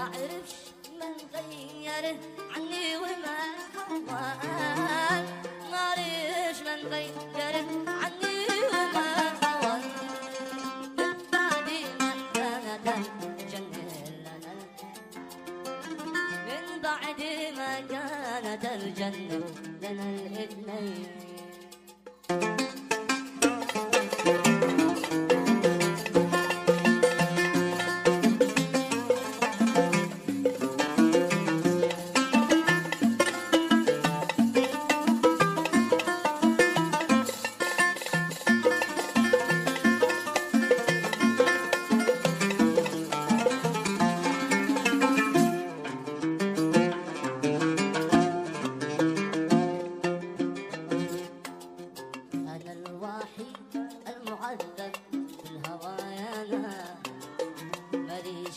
اعرفش من غيره عني وما حوال، ما اعرفش من غيره عني وما حوال. من بعد ما كانت الجنة لنا، من بعد ما كانت الجنة لنا الاثنين.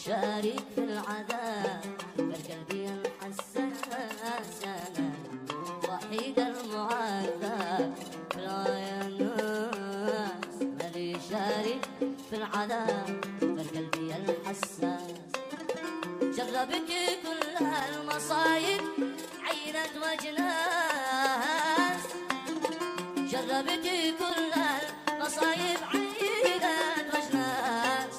شارك في العذاب بالقلبي الحساس، أنا وحيد المعذب في الناس. مالي شارك في العذاب بالقلبي الحساس. جربت كل المصايب عينت وجناس، جربت كل المصايب عينت وجناس.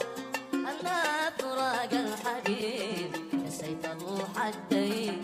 أما فراق الحبيب نسيت الروح الدين.